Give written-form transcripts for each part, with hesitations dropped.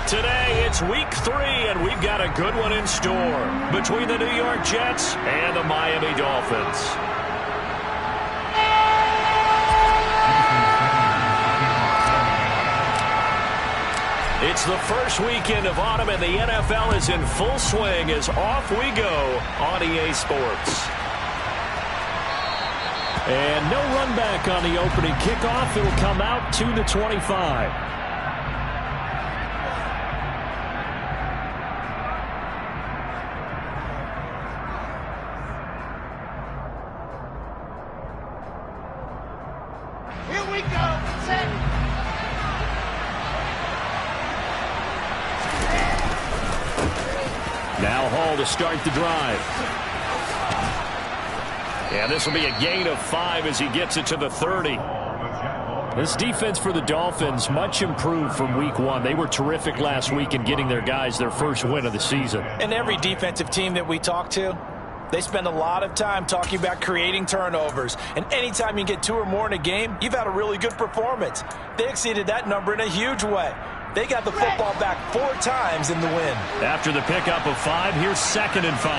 Today, it's week 3, and we've got a good one in store between the New York Jets and the Miami Dolphins. It's the first weekend of autumn, and the NFL is in full swing as off we go on EA Sports. And no run back on the opening kickoff. It'll come out to the 25. Now Hall to start the drive. And this will be a gain of 5 as he gets it to the 30. This defense for the Dolphins much improved from week 1. They were terrific last week in getting their guys their first win of the season. And every defensive team that we talk to, they spend a lot of time talking about creating turnovers. And anytime you get 2 or more in a game, you've had a really good performance. They exceeded that number in a huge way. They got the football back 4 times in the win. After the pickup of 5, here's 2nd and 5.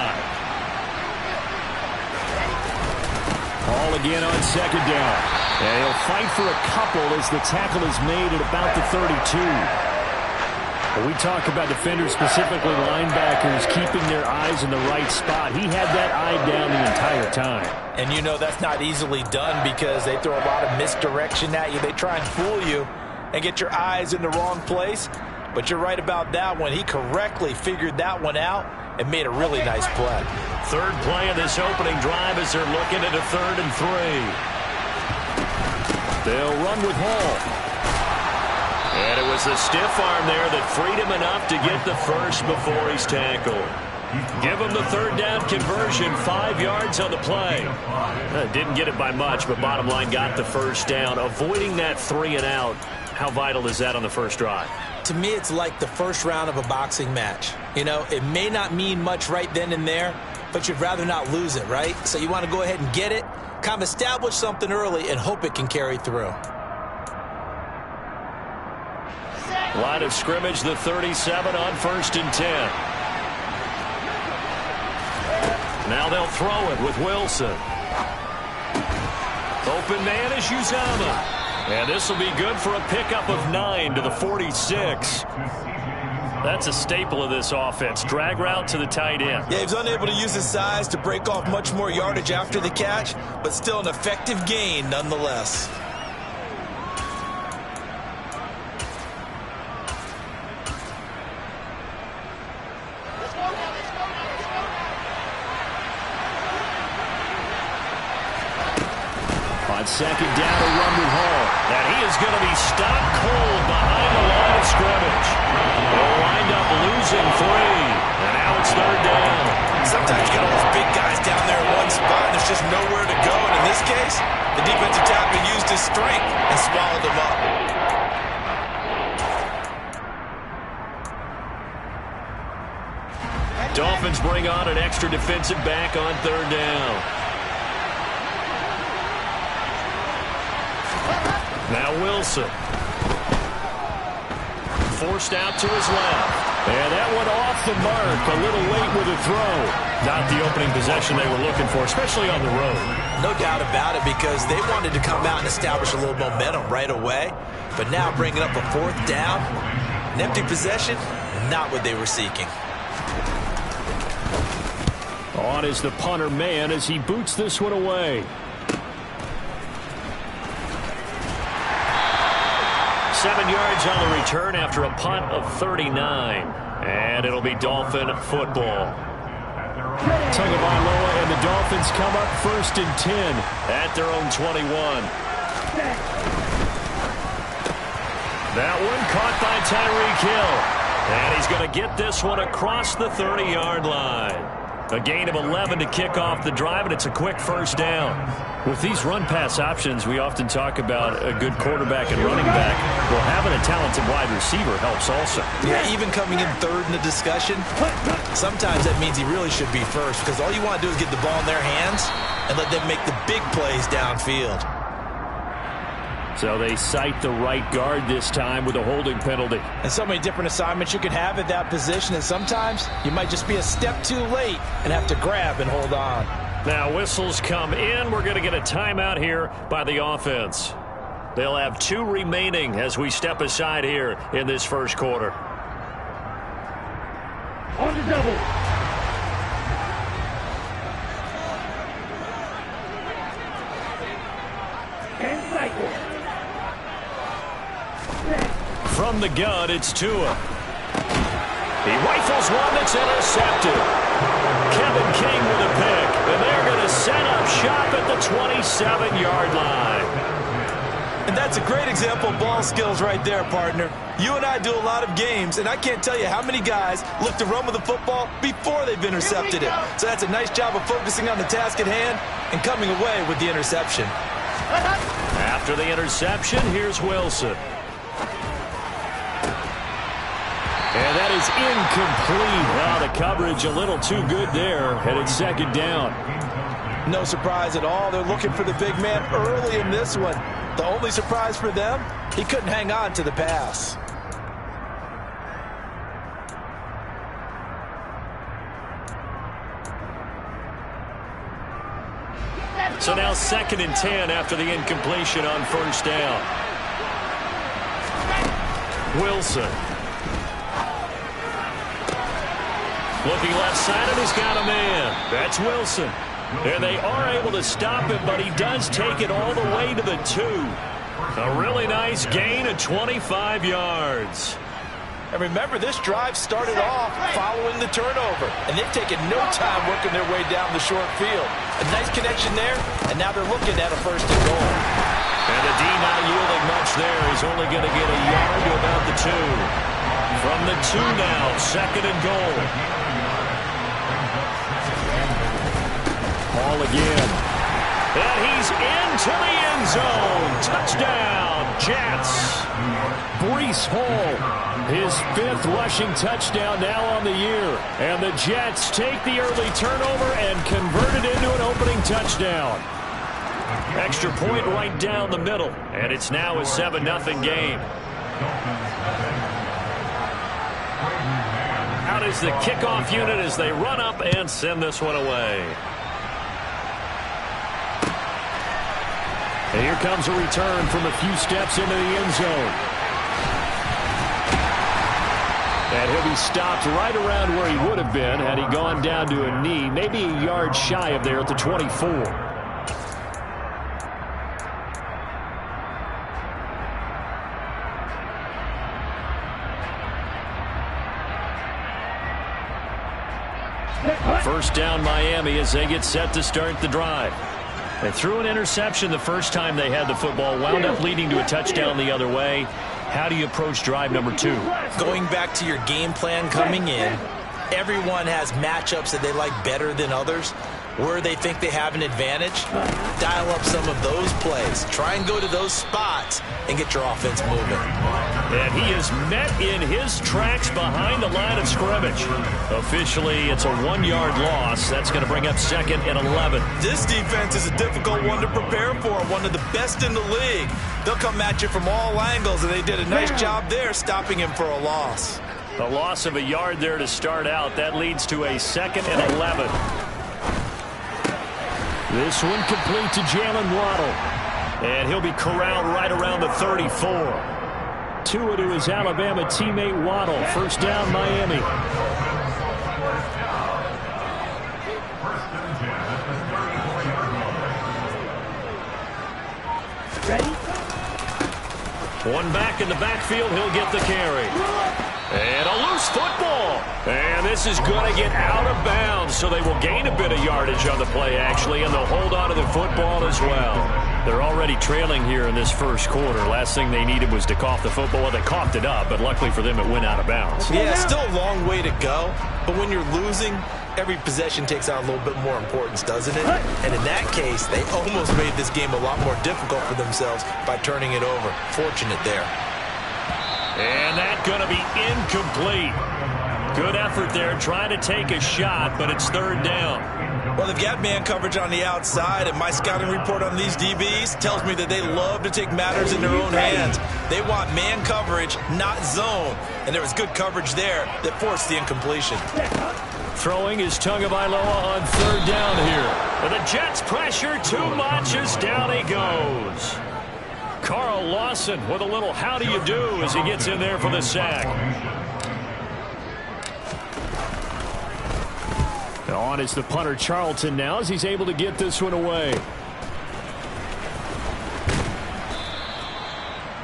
Hall again on 2nd down. And he'll fight for a couple as the tackle is made at about the 32. When we talk about defenders, specifically linebackers, keeping their eyes in the right spot. He had that eye down the entire time. And you know that's not easily done because they throw a lot of misdirection at you. They try and fool you and get your eyes in the wrong place. But you're right about that one. He correctly figured that one out and made a really nice play. 3rd play of this opening drive as they're looking at a 3rd and 3. They'll run with Hall. And it was the stiff arm there that freed him enough to get the first before he's tackled. Give him the 3rd down conversion, 5 yards on the play. Didn't get it by much, but bottom line got the first down. Avoiding that 3 and out. How vital is that on the first drive? To me, it's like the first round of a boxing match. You know, it may not mean much right then and there, but you'd rather not lose it, right? So you want to go ahead and get it, kind of establish something early, and hope it can carry through. Line of scrimmage, the 37 on 1st and 10. Now they'll throw it with Wilson. Open man is Uzomah. And this will be good for a pickup of 9 to the 46. That's a staple of this offense. Drag route to the tight end. Yeah, he was unable to use his size to break off much more yardage after the catch, but still an effective gain nonetheless. On 2nd down, a run with Hall. And he is going to be stopped cold behind the line of scrimmage. They'll wind up losing 3. And now it's 3rd down. Sometimes you got all those big guys down there in one spot, and there's just nowhere to go. And in this case, the defensive tackle used his strength and swallowed him up. Dolphins bring on an extra defensive back on 3rd down. Now Wilson. Forced out to his left. And that one off the mark. A little late with a throw. Not the opening possession they were looking for, especially on the road. No doubt about it, because they wanted to come out and establish a little momentum right away. But now bringing up a 4th down, an empty possession, not what they were seeking. On is the punter man as he boots this one away. 7 yards on the return after a punt of 39. And it'll be Dolphin football. Tagovailoa and the Dolphins come up 1st and 10 at their own 21. That one caught by Tyreek Hill. And he's going to get this one across the 30-yard line. A gain of 11 to kick off the drive, and it's a quick 1st down. With these run-pass options, we often talk about a good quarterback and running back. Well, having a talented wide receiver helps also. Yeah, even coming in 3rd in the discussion, sometimes that means he really should be 1st, because all you want to do is get the ball in their hands and let them make the big plays downfield. So they cite the right guard this time with a holding penalty. And so many different assignments you can have at that position, and sometimes you might just be a step too late and have to grab and hold on. Now whistles come in. We're going to get a timeout here by the offense. They'll have 2 remaining as we step aside here in this first quarter. On the double. And cycle. From the gun, it's Tua. He rifles one that's intercepted. Kevin King with a pick, and they're going to set up shop at the 27-yard line. And that's a great example of ball skills right there, partner. You and I do a lot of games, and I can't tell you how many guys look to run with the football before they've intercepted it. So that's a nice job of focusing on the task at hand and coming away with the interception. After the interception, here's Wilson. And that is incomplete. Wow, the coverage a little too good there, and it's second down. No surprise at all. They're looking for the big man early in this one. The only surprise for them, he couldn't hang on to the pass. So now 2nd and 10 after the incompletion on first down. Wilson. Looking left side, and he's got a man. That's Wilson. And they are able to stop him, but he does take it all the way to the 2. A really nice gain of 25 yards. And remember, this drive started off following the turnover, and they've taken no time working their way down the short field. A nice connection there, and now they're looking at a 1st and goal. And the D not yielding much there. He's only going to get a yard to about the 2. From the 2 now, 2nd and goal. Ball again. And he's into the end zone. Touchdown, Jets. Breece Hall, his 5th rushing touchdown now on the year. And the Jets take the early turnover and convert it into an opening touchdown. Extra point right down the middle. And it's now a 7-0 game. Out is the kickoff unit as they run up and send this one away. And here comes a return from a few steps into the end zone. And he'll be stopped right around where he would have been had he gone down to a knee, maybe a yard shy of there at the 24. First down Miami as they get set to start the drive. They threw an interception the first time they had the football, wound up leading to a touchdown the other way. How do you approach drive number 2? Going back to your game plan coming in, everyone has matchups that they like better than others. Where they think they have an advantage, dial up some of those plays. Try and go to those spots and get your offense moving. And he is met in his tracks behind the line of scrimmage. Officially, it's a 1-yard loss. That's going to bring up 2nd and 11. This defense is a difficult one to prepare for, one of the best in the league. They'll come at you from all angles, and they did a nice job there stopping him for a loss. A loss of a yard there to start out. That leads to a 2nd and 11. This one complete to Jalen Waddle. And he'll be corralled right around the 34. Tua to his Alabama teammate Waddle. First down, Miami. Ready? One back in the backfield. He'll get the carry. And a loose football. And this is going to get out of bounds, so they will gain a bit of yardage on the play, actually, and they'll hold on to the football as well. They're already trailing here in this first quarter. Last thing they needed was to cough the football. Well, they coughed it up, but luckily for them, it went out of bounds. Yeah, still a long way to go, but when you're losing, every possession takes on a little bit more importance, doesn't it? And in that case, they almost made this game a lot more difficult for themselves by turning it over. Fortunate there. And that's going to be incomplete. Good effort there trying to take a shot, but it's 3rd down. Well, they've got man coverage on the outside, and my scouting report on these DBs tells me that they love to take matters in their own hands. They want man coverage, not zone. And there was good coverage there that forced the incompletion. Throwing is Tagovailoa on third down here. And the Jets pressure too much as down he goes. Carl Lawson with a little how do you do as he gets in there for the sack. On is the punter Charlton now as he's able to get this one away.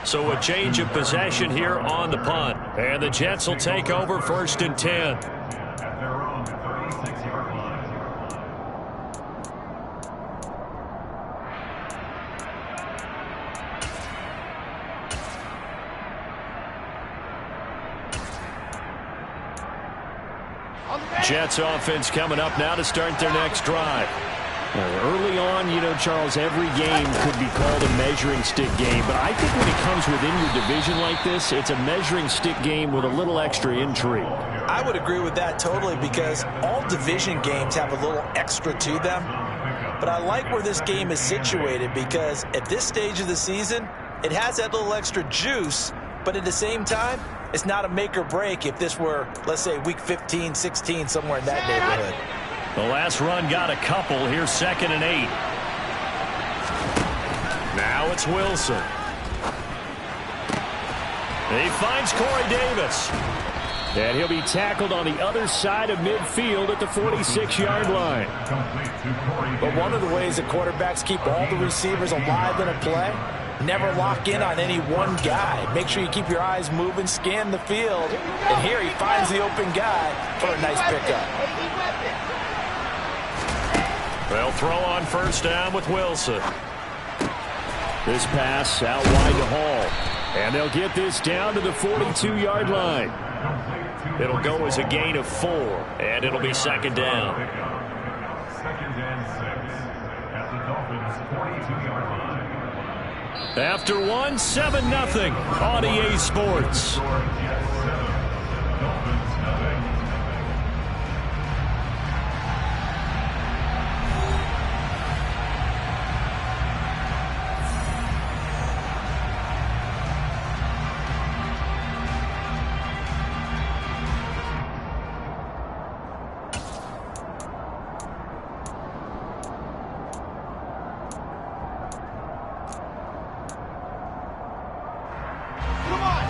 So a change of possession here on the punt. And the Jets will take over 1st and 10. Jets offense coming up now to start their next drive. Early on, you know, Charles, every game could be called a measuring stick game. But I think when it comes within your division like this, it's a measuring stick game with a little extra intrigue. I would agree with that totally because all division games have a little extra to them. But I like where this game is situated because at this stage of the season, it has that little extra juice. But at the same time, it's not a make or break if this were, let's say, week 15, 16, somewhere in that neighborhood. The last run got a couple. Here's 2nd and 8. Now it's Wilson. He finds Corey Davis. And he'll be tackled on the other side of midfield at the 46-yard line. But one of the ways that quarterbacks keep all the receivers alive in a play, never lock in on any one guy. Make sure you keep your eyes moving, scan the field. And here he finds the open guy for a nice pickup. They'll throw on 1st down with Wilson. This pass out wide to Hall. And they'll get this down to the 42-yard line. It'll go as a gain of 4, and it'll be 2nd down. 2nd and 6 at the Dolphins' 42-yard line. After 1, 7-0 on EA Sports.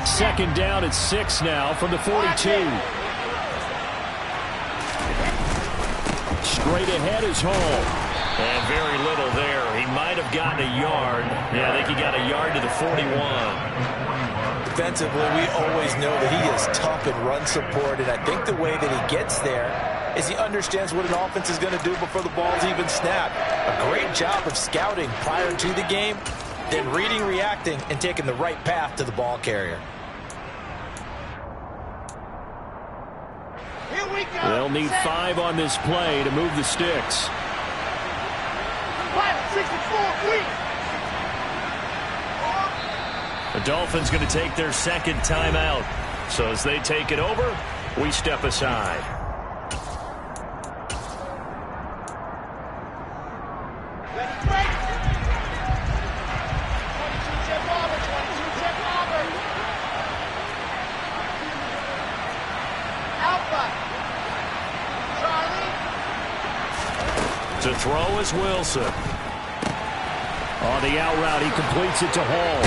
Second down at 6 now from the 42. Straight ahead is Hall. And very little there. He might have gotten a yard. Yeah, I think he got a yard to the 41. Defensively, we always know that he is tough in run support, and I think the way that he gets there is he understands what an offense is going to do before the ball's even snapped. A great job of scouting prior to the game, then reading, reacting, and taking the right path to the ball carrier. They'll need 5 on this play to move the sticks. The Dolphins going to take their 2nd timeout. So as they take it over, we step aside. To throw is Wilson. On the out route, he completes it to Hall.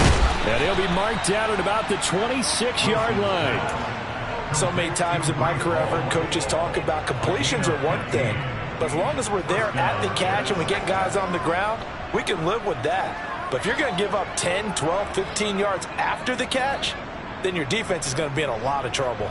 And he'll be marked down at about the 26-yard line. So many times in my career, I've heard coaches talk about completions are one thing. But as long as we're there at the catch and we get guys on the ground, we can live with that. But if you're going to give up 10, 12, 15 yards after the catch, then your defense is going to be in a lot of trouble.